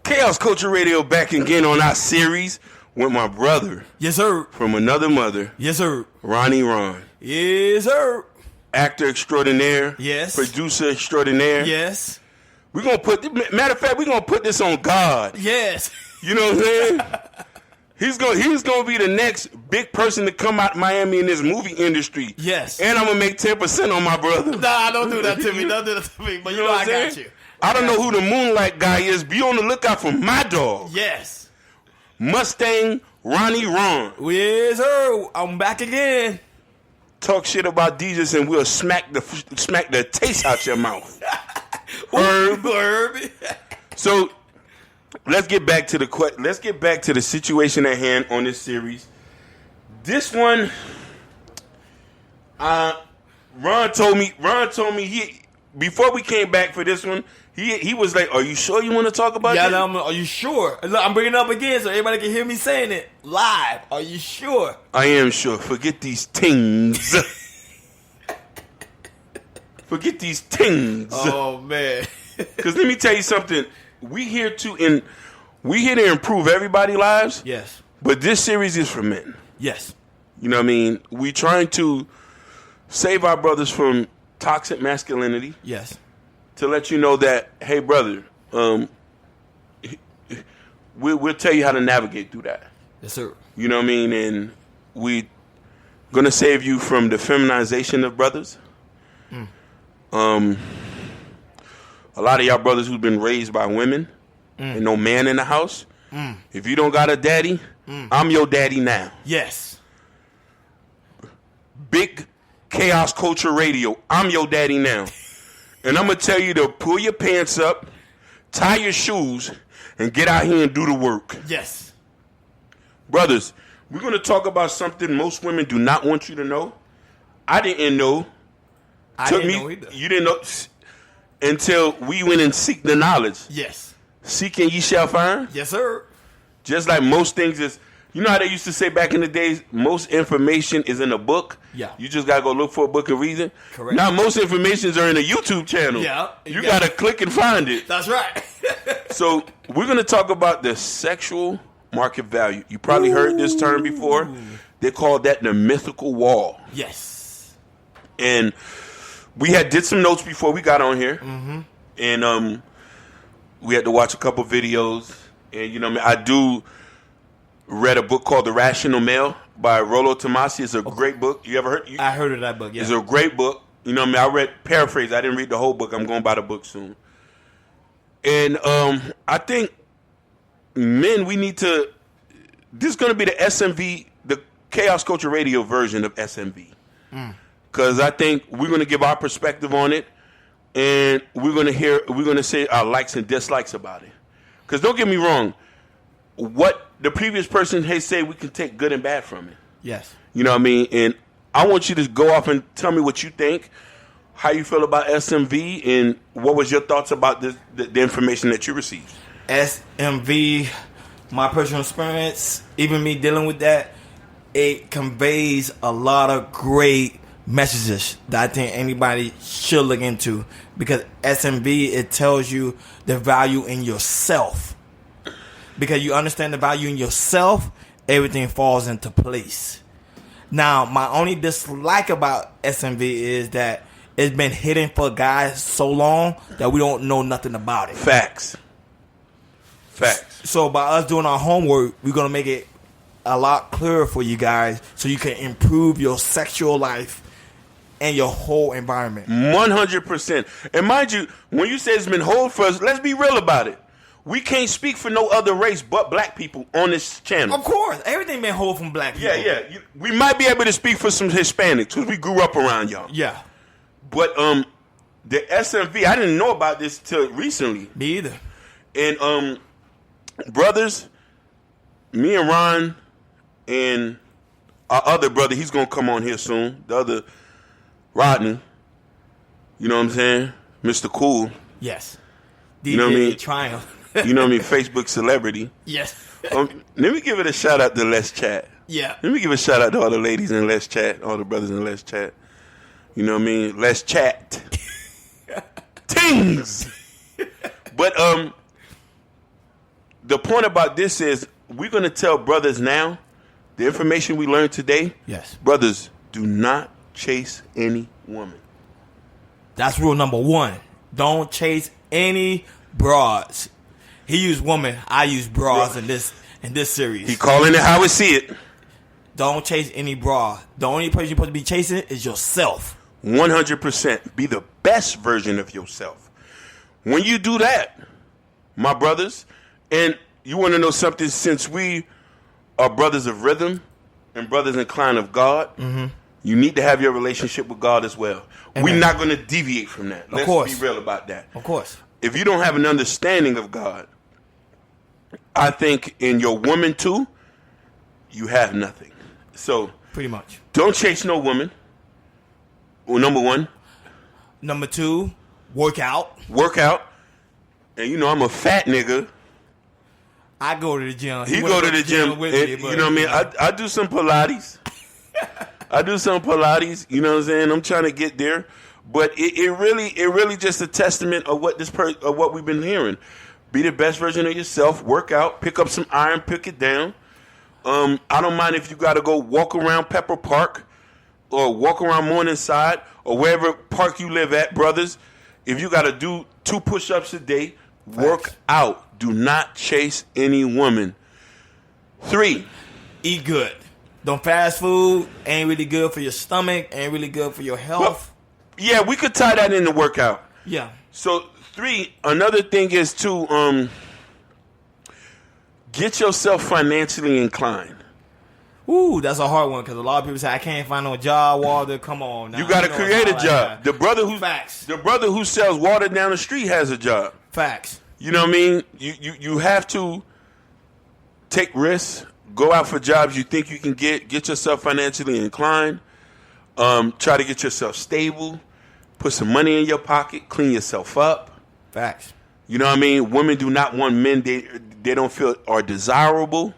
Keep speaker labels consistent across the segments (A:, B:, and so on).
A: Chaos Culture Radio back again on our series with my brother.
B: Yes, sir.
A: From another mother.
B: Yes, sir.
A: Ron.
B: Yes, sir.
A: Actor extraordinaire.
B: Yes.
A: Producer extraordinaire.
B: Yes.
A: Matter of fact, we're gonna put this on God.
B: Yes.
A: You know what I'm saying? He's gonna be the next big person to come out of Miami in this movie industry.
B: Yes.
A: And I'm gonna make 10% on my brother.
B: Nah, don't do that to me. Don't do that to me. But you know I got you.
A: I don't know who the Moonlight guy is. Be on the lookout for my dog.
B: Yes.
A: Mustang Ronnie Ron.
B: Yes, sir. I'm back again.
A: Talk shit about Jesus and we'll smack the taste out your mouth. Herb. So let's get back to the situation at hand on this series. This one, Ron told me before we came back for this one. He was like, "Are you sure you want to talk about
B: that?"
A: Yeah,
B: are you sure? Look, I'm bringing it up again so everybody can hear me saying it live. Are you sure?
A: I am sure. Forget these things. Forget these things.
B: Oh man.
A: Because let me tell you something. We here to improve everybody's lives.
B: Yes.
A: But this series is for men.
B: Yes.
A: You know what I mean? We trying to save our brothers from toxic masculinity.
B: Yes.
A: To let you know that, hey, brother, we'll tell you how to navigate through that.
B: Yes, sir.
A: You know what I mean? And we gonna save you from the feminization of brothers. A lot of y'all brothers who've been raised by women and no man in the house. If you don't got a daddy, I'm your daddy now.
B: Yes.
A: Big Chaos Culture Radio. I'm your daddy now. And I'm going to tell you to pull your pants up, tie your shoes, and get out here and do the work.
B: Yes.
A: Brothers, we're going to talk about something most women do not want you to know. I didn't know.
B: I didn't know either.
A: You didn't know until we went and seek the knowledge.
B: Yes.
A: Seek and ye shall find.
B: Yes, sir.
A: Just like most things is, you know how they used to say back in the days, most information is in a book?
B: Yeah.
A: You just got to go look for a book and read it?
B: Correct.
A: Now most informations are in a YouTube channel.
B: Yeah.
A: You got to click and find it.
B: That's right.
A: So we're going to talk about the sexual market value. You probably heard this term before. They call that the mythical wall.
B: Yes.
A: And we did some notes before we got on here.
B: Mm-hmm.
A: And we had to watch a couple videos. And, you know what I mean? Read a book called The Rational Male by Rollo Tomassi. It's a great book. You ever heard?
B: I heard of that book, yeah.
A: It's a great book. You know what I mean? Paraphrase. I didn't read the whole book. I'm going to buy the book soon. And I think men, we need to, this is going to be the SMV, the Chaos Culture Radio version of SMV. Because I think we're going to give our perspective on it. And we're going to say our likes and dislikes about it. Because don't get me wrong, what the previous person has said, we can take good and bad from it.
B: Yes.
A: You know what I mean? And I want you to go off and tell me what you think, how you feel about SMV, and what was your thoughts about the information that you received.
B: SMV, my personal experience, even me dealing with that, it conveys a lot of great messages that I think anybody should look into, because SMV, it tells you the value in yourself. Because you understand the value in yourself, everything falls into place. Now, my only dislike about SMV is that it's been hidden for guys so long that we don't know nothing about it.
A: Facts.
B: So by us doing our homework, we're going to make it a lot clearer for you guys so you can improve your sexual life and your whole environment. 100%.
A: And mind you, when you say it's been hold for us, let's be real about it. We can't speak for no other race but black people on this channel.
B: Of course. Everything been hold from black people.
A: Yeah. We might be able to speak for some Hispanics because we grew up around y'all.
B: Yeah.
A: But the SMV, I didn't know about this till recently.
B: Me either.
A: And brothers, me and Ron and our other brother, he's going to come on here soon. The other, Rodney. You know what I'm saying? Mr. Cool.
B: Yes. DJ
A: You know what I mean?
B: Triumph.
A: You know what I mean? Facebook celebrity.
B: Yes.
A: Let me give it a shout out to Let's Chat.
B: Yeah.
A: Let me give a shout out to all the ladies in Let's Chat, all the brothers in Let's Chat. You know what I mean? Let's chat. Tings. But the point about this is we're going to tell brothers now, the information we learned today,
B: Yes.
A: brothers, do not chase any woman.
B: That's rule number 1. Don't chase any broads. He used woman. I use broads in this series.
A: He calling it how we see it.
B: Don't chase any broad. The only person you're supposed to be chasing is yourself.
A: 100%. Be the best version of yourself. When you do that, my brothers, and you want to know something, since we are brothers of rhythm and brothers inclined of God, you need to have your relationship with God as well.
B: Amen.
A: We're not going to deviate from that. Let's
B: course.
A: be real about that.
B: Of course.
A: If you don't have an understanding of God, I think in your woman too, you have nothing. So
B: Pretty much.
A: don't chase no woman. Well, number 1.
B: Number 2, work out.
A: Work out. And you know I'm a fat nigga.
B: I go to the gym.
A: He go to the gym.
B: With
A: And,
B: me, but,
A: you know what I mean? I do some Pilates. I do some Pilates. You know what I'm saying? I'm trying to get there. But it really just a testament of what of what we've been hearing. Be the best version of yourself. Work out. Pick up some iron. Pick it down. I don't mind if you got to go walk around Pepper Park or walk around Morningside or wherever park you live at, brothers. If you got to do 2 push-ups a day, work out. Do not chase any woman. 3.
B: Eat good. Don't fast food. Ain't really good for your stomach. Ain't really good for your health.
A: Well, yeah, we could tie that in the workout.
B: Yeah.
A: So 3, another thing is to get yourself financially inclined.
B: Ooh, that's a hard one because a lot of people say I can't find no job. Walter, come on. Now.
A: You got to create a job. The brother who sells water down the street has a job.
B: Facts.
A: You know what I mean? You have to take risks. Go out for jobs you think you can get. Get yourself financially inclined. Try to get yourself stable. Put some money in your pocket. Clean yourself up.
B: Facts.
A: You know what I mean? Women do not want men they don't feel are desirable.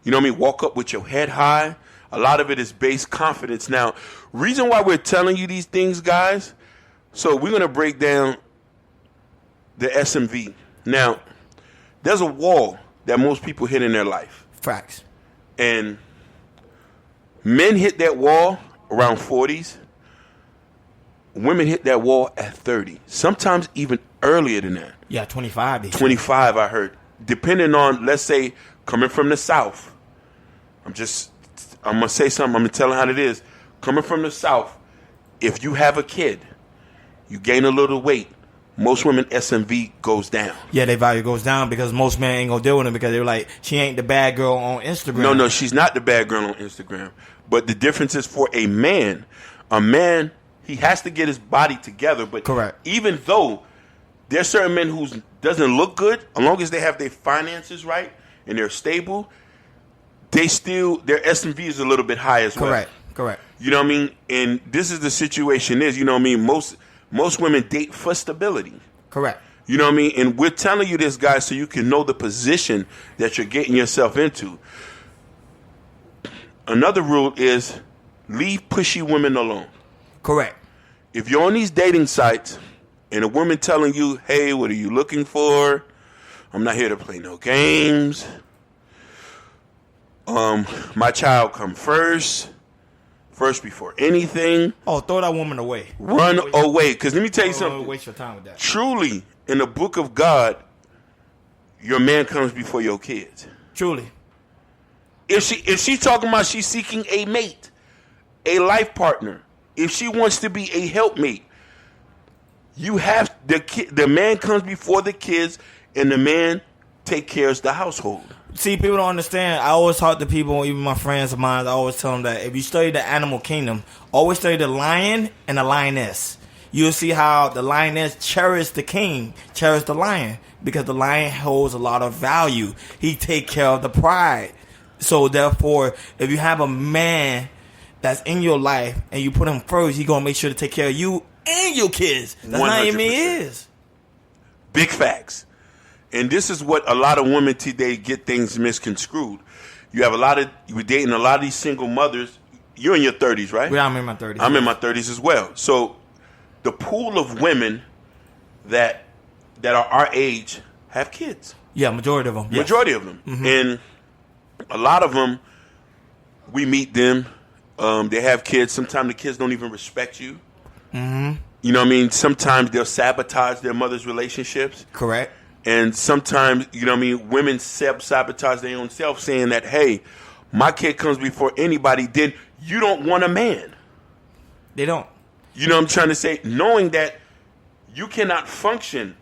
A: You know what I mean? Walk up with your head high. A lot of it is based confidence. Now, reason why we're telling you these things, guys, so we're going to break down the SMV. Now, there's a wall that most people hit in their life.
B: Facts.
A: And men hit that wall around 40s. Women hit that wall at 30. Sometimes even earlier than that.
B: Yeah, 25.
A: 25, I heard. Depending on, let's say, coming from the South. I'm going to say something. I'm going to tell how it is. Coming from the South, if you have a kid, you gain a little weight, most women SMV goes down.
B: Yeah, their value goes down because most men ain't going to deal with them because they're like, she ain't the bad girl on Instagram.
A: No, she's not the bad girl on Instagram. But the difference is for a man, he has to get his body together. But
B: correct.
A: Even though there's certain men who doesn't look good, as long as they have their finances right and they're stable, their SMV is a little bit high as well.
B: Correct.
A: You know what I mean? And this is the situation is, you know what I mean? Most women date for stability.
B: Correct.
A: You know what I mean? And we're telling you this, guys, so you can know the position that you're getting yourself into. Another rule is leave pushy women alone.
B: Correct.
A: If you're on these dating sites and a woman telling you, hey, what are you looking for? I'm not here to play no games. My child come first before anything.
B: Oh, throw that woman away.
A: Run away. Because let me tell you something.
B: Don't waste your time with that.
A: Truly, in the book of God, your man comes before your kids.
B: Truly.
A: If she's talking about she's seeking a mate, a life partner, if she wants to be a helpmate, you have the man comes before the kids, and the man take care of the household.
B: See, people don't understand. I always talk to people, even my friends of mine, I always tell them that if you study the animal kingdom, always study the lion and the lioness. You'll see how the lioness cherishes the king, cherishes the lion, because the lion holds a lot of value. He take care of the pride. So therefore, if you have a man that's in your life and you put him first, he's going to make sure to take care of you and your kids. That's 100%. Not even he is.
A: Big facts. And this is what a lot of women today get things misconstrued. You're dating a lot of these single mothers. You're in your 30s, right?
B: Yeah, I'm in my 30s.
A: I'm in my 30s as well. So the pool of women that are our age have kids.
B: Yeah, majority of them. Yes.
A: Majority of them. Mm-hmm. And a lot of them, we meet them. They have kids. Sometimes the kids don't even respect you.
B: Mm-hmm.
A: You know what I mean? Sometimes they'll sabotage their mother's relationships.
B: Correct.
A: And sometimes, you know what I mean, women sabotage their own self, saying that, hey, my kid comes before anybody, then you don't want a man.
B: They don't.
A: You know what I'm trying to say? Knowing that you cannot function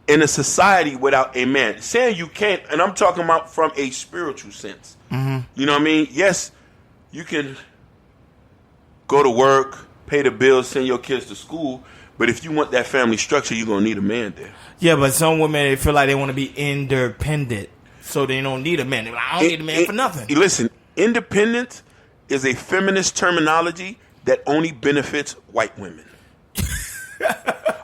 A: in a society without a man. Saying you can't, and I'm talking about from a spiritual sense.
B: Mm-hmm.
A: You know what I mean? Yes, you can go to work, pay the bills, send your kids to school, but if you want that family structure, you're going to need a man there.
B: Yeah, but some women, they feel like they want to be independent, so they don't need a man. They're like, I don't need a man for nothing.
A: Listen, independent is a feminist terminology that only benefits white women.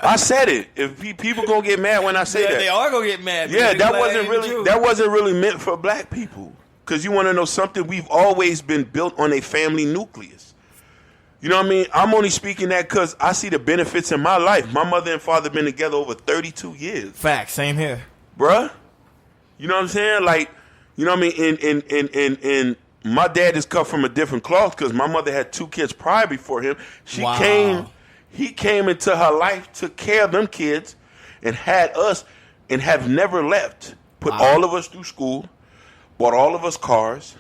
A: I said it. If people gonna get mad when I say that,
B: they are gonna get mad.
A: Yeah, that wasn't really meant for black people. Because you want to know something? We've always been built on a family nucleus. You know what I mean? I'm only speaking that because I see the benefits in my life. My mother and father been together over 32 years.
B: Fact, same here,
A: bruh. You know what I'm saying? Like, you know what I mean? And my dad is cut from a different cloth because my mother had 2 kids prior before him. He came into her life, took care of them kids, and had us, and have never left. Put all of us through school, bought all of us cars.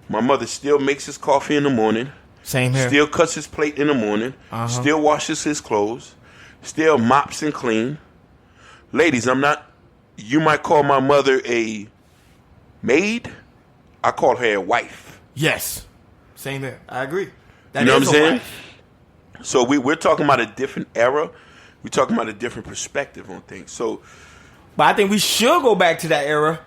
A: My mother still makes his coffee in the morning.
B: Same here.
A: Still cuts his plate in the morning. Still washes his clothes. Still mops and clean. Ladies, you might call my mother a maid. I call her a wife.
B: Yes. Same here. I agree.
A: You know what I'm saying? So we're talking about a different era. We're talking about a different perspective on things. So,
B: but I think we should go back to that era.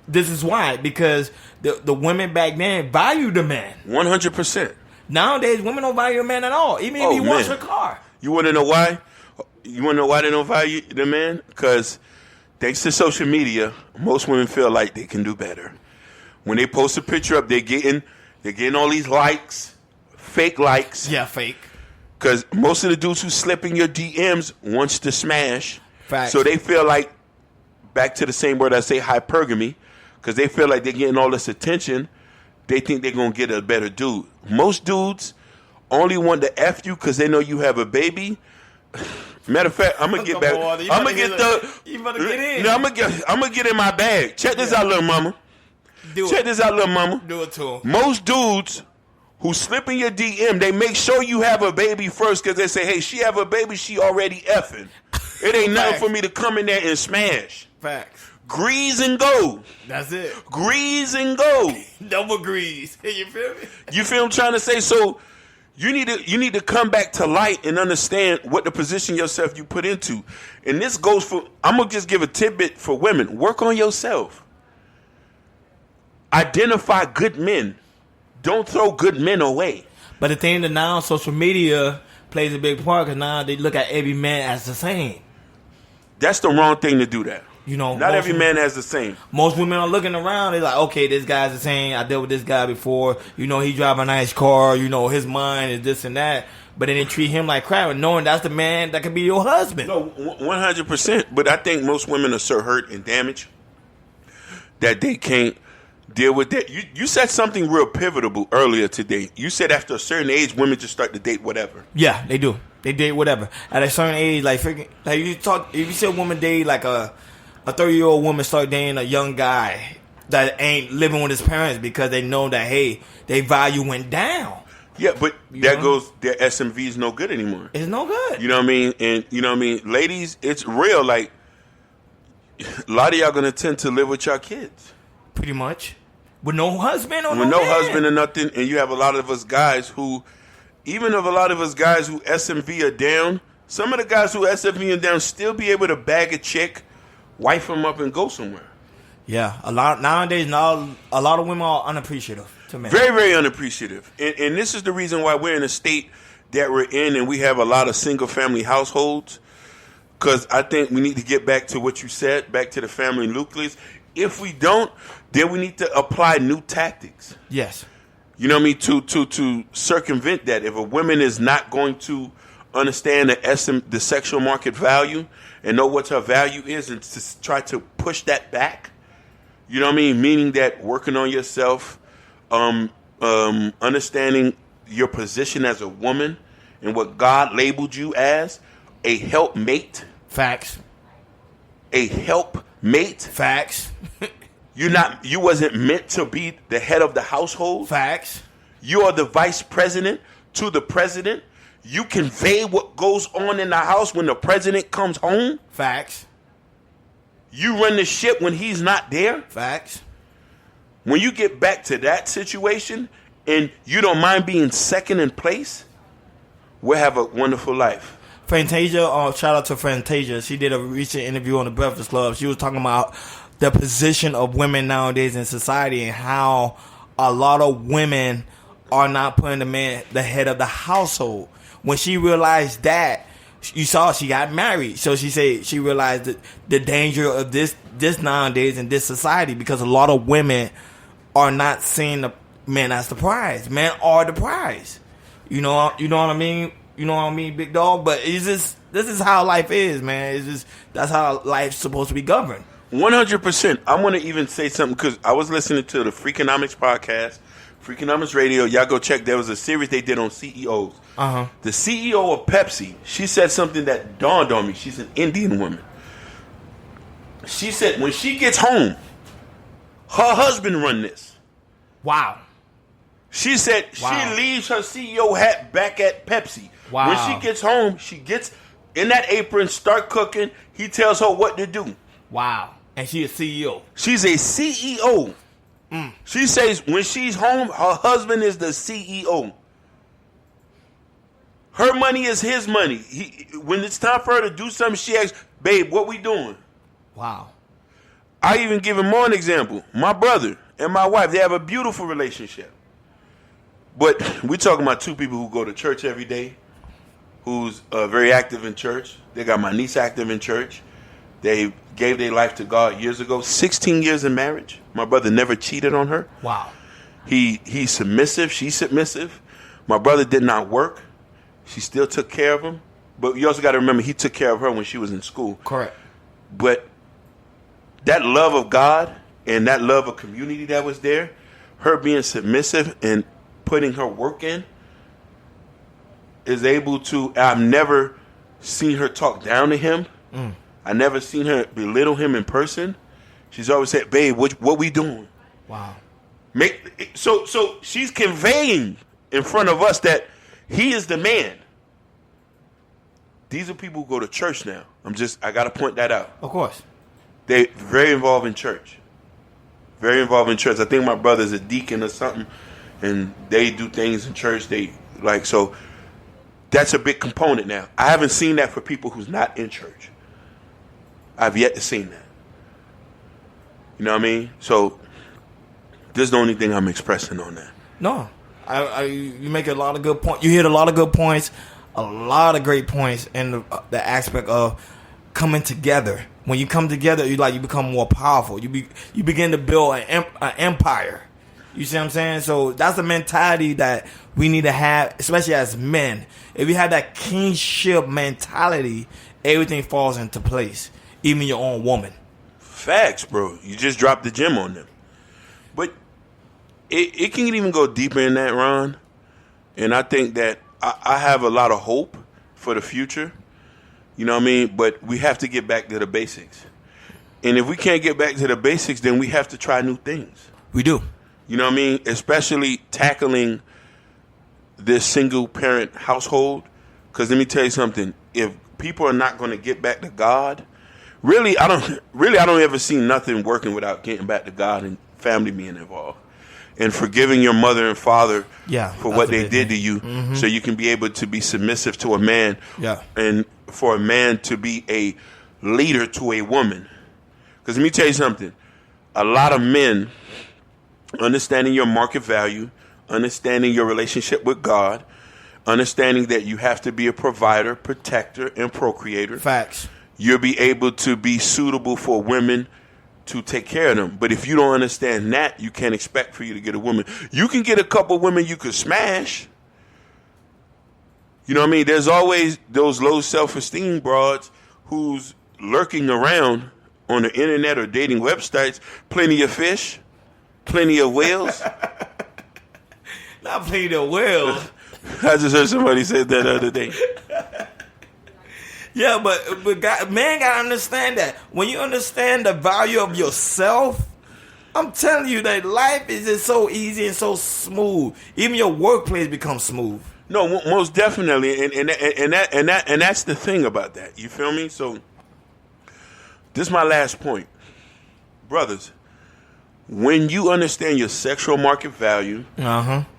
B: This is why. Because the women back then valued the man.
A: 100%.
B: Nowadays, women don't value a man at all. Even if he wants a car.
A: You want to know why? You want to know why they don't value the man? Because thanks to social media, most women feel like they can do better. When they post a picture up, they're getting all these likes, fake likes.
B: Yeah, fake.
A: Because most of the dudes who slip in your DMs wants to smash.
B: Facts.
A: So they feel like, back to the same word I say, hypergamy, because they feel like they're getting all this attention. They think they're going to get a better dude. Most dudes only want to F you because they know you have a baby. Matter of fact, I'm going to get back. I'm going to get the...
B: You better get in.
A: No, I'm going to get in my bag. Check this out, little mama. Check this out, little mama.
B: Do it to him.
A: Most dudes who slip in your DM, they make sure you have a baby first because they say, hey, she have a baby, she already effing. It ain't nothing for me to come in there and smash.
B: Facts.
A: Grease and go.
B: That's it.
A: Grease and go.
B: Double grease. You feel me?
A: You feel what I'm trying to say? So you need to come back to light and understand what the position yourself you put into. And this goes for, I'm going to just give a tidbit for women. Work on yourself. Identify good men. Don't throw good men away.
B: But the thing that now social media plays a big part because now they look at every man as the same.
A: That's the wrong thing to do that.
B: You know,
A: not every man has the same.
B: Most women are looking around. They're like, okay, this guy's the same. I dealt with this guy before. You know, he drive a nice car. You know, his mind is this and that. But then they treat him like crap, knowing that's the man that could be your husband.
A: No, 100%. But I think most women are so hurt and damaged that they can't deal with that. You said something real pivotal earlier today. You said after a certain age, women just start to date whatever.
B: Yeah, they do. They date whatever. At a certain age, like if you see a woman date like a 30-year-old woman start dating a young guy that ain't living with his parents because they know that, hey, their value went down.
A: Yeah, but that goes, their SMV is no good anymore.
B: It's no good.
A: You know what I mean? And you know what I mean? Ladies, it's real. Like, a lot of y'all going to tend to live with your kids.
B: Pretty much. With no husband or
A: with no
B: man.
A: husband or nothing. And you have a lot of us guys who, even of a lot of us guys who SMV are down, some of the guys who SMV are down still be able to bag a chick, wife them up, and go somewhere.
B: Yeah, nowadays, a lot of women are unappreciative to men.
A: Very, very unappreciative. And this is the reason why we're in a state that we're in, and we have a lot of single-family households. Because I think we need to get back to what you said, back to the family nucleus. If we don't, then we need to apply new tactics.
B: Yes.
A: You know what I mean? To circumvent that. If a woman is not going to understand the sexual market value and know what her value is and to try to push that back. You know what I mean? Meaning that working on yourself, understanding your position as a woman and what God labeled you as, a helpmate.
B: Facts.
A: A helpmate.
B: Facts.
A: You wasn't meant to be the head of the household.
B: Facts.
A: You are the vice president to the president. You convey what goes on in the house when the president comes home.
B: Facts.
A: You run the ship when he's not there.
B: Facts.
A: When you get back to that situation and you don't mind being second in place, we'll have a wonderful life.
B: Fantasia, shout out to Fantasia. She did a recent interview on the Breakfast Club. She was talking about the position of women nowadays in society and how a lot of women are not putting the head of the household. When she realized that, you saw she got married. So she said she realized the danger of this nowadays in this society, because a lot of women are not seeing the men as the prize. Men are the prize. You know what I mean? You know what I mean, big dog? But it's just, this is how life is, man. It's just, that's how life's supposed to be governed.
A: 100%. I want to even say something because I was listening to the Freakonomics podcast, Freakonomics Radio. Y'all go check. There was a series they did on CEOs.
B: Uh-huh.
A: The CEO of Pepsi, she said something that dawned on me. She's an Indian woman. She said when she gets home, her husband run this.
B: Wow.
A: She said she leaves her CEO hat back at Pepsi.
B: Wow.
A: When she gets home, she gets in that apron, start cooking. He tells her what to do.
B: Wow. And she a CEO.
A: She's a CEO. She says when she's home, her husband is the CEO. Her money is his money. When it's time for her to do something, she asks, babe, what we doing?
B: Wow.
A: I even give him more an example. My brother and my wife, they have a beautiful relationship. But we're talking about two people who go to church every day, who's very active in church. They got my niece active in church. They gave their life to God years ago. 16 years in marriage. My brother never cheated on her.
B: Wow.
A: He's submissive. She's submissive. My brother did not work. She still took care of him. But you also got to remember, he took care of her when she was in school.
B: Correct.
A: But that love of God and that love of community that was there, her being submissive and putting her work in, is able to, I've never seen her talk down to him. I never seen her belittle him in person. She's always said, babe, what we doing? Wow. So she's conveying in front of us that he is the man. These are people who go to church now. I got to point that out.
B: Of course.
A: They're very involved in church. Very involved in church. I think my brother's a deacon or something, and they do things in church. So that's a big component now. I haven't seen that for people who's not in church. I've yet to see that. You know what I mean? So this is the only thing I'm expressing on that.
B: No. You make a lot of good points. You hit a lot of good points, a lot of great points in the aspect of coming together. When you come together, you become more powerful. You begin to build an empire. You see what I'm saying? So that's the mentality that we need to have, especially as men. If you have that kingship mentality, everything falls into place, even your own woman.
A: Facts, bro. You just dropped the gem on them. But it can even go deeper in that, Ron. And I think that I have a lot of hope for the future. You know what I mean? But we have to get back to the basics. And if we can't get back to the basics, then we have to try new things.
B: We do.
A: You know what I mean? Especially tackling this single-parent household. Because let me tell you something. If people are not going to get back to God, really, I don't ever see nothing working without getting back to God and family being involved. And forgiving your mother and father for what they did to you, so you can be able to be submissive to a man, and for a man to be a leader to a woman. Because let me tell you something. A lot of men, understanding your market value, understanding your relationship with God, understanding that you have to be a provider, protector, and procreator.
B: Facts.
A: You'll be able to be suitable for women to take care of them. But if you don't understand that, you can't expect for you to get a woman. You can get a couple women you could smash, You know what I mean? There's always those low self-esteem broads who's lurking around on the internet or dating websites. Plenty of fish, plenty of whales.
B: Not plenty of whales.
A: I just heard somebody say that the other day.
B: Yeah, but man gotta understand that. When you understand the value of yourself, I'm telling you that life is just so easy and so smooth. Even your workplace becomes smooth.
A: No, most definitely, and that's the thing about that. You feel me? So this is my last point, brothers. When you understand your sexual market value,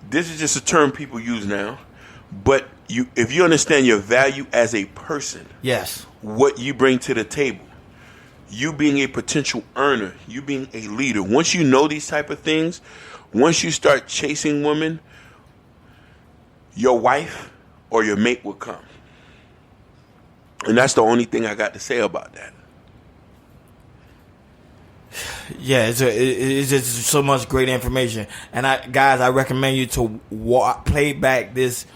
A: this is just a term people use now, but if you understand your value as a person,
B: yes,
A: what you bring to the table, you being a potential earner, you being a leader. Once you know these type of things, once you start chasing women, your wife or your mate will come. And that's the only thing I got to say about that.
B: Yeah, it's just so much great information. And I recommend you to play back this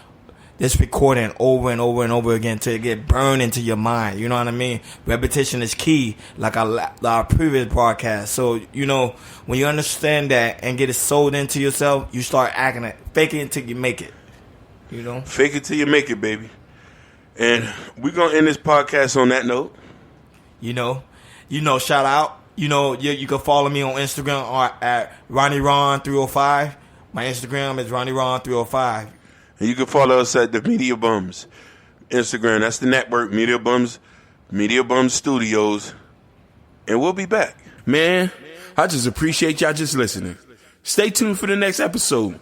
B: recording over and over and over again till it get burned into your mind. You know what I mean? Repetition is key, like our previous broadcast. So, you know, when you understand that and get it sold into yourself, you start acting it, fake it until you make it. You know?
A: Fake it till you make it, baby. And we're going to end this podcast on that note.
B: You know, shout out. You know, you can follow me on Instagram or at RonyRon305. My Instagram is RonyRon305.
A: And you can follow us at the Media Bums Instagram. That's the network, Media Bums Studios. And we'll be back. Man, I just appreciate y'all just listening. Stay tuned for the next episode.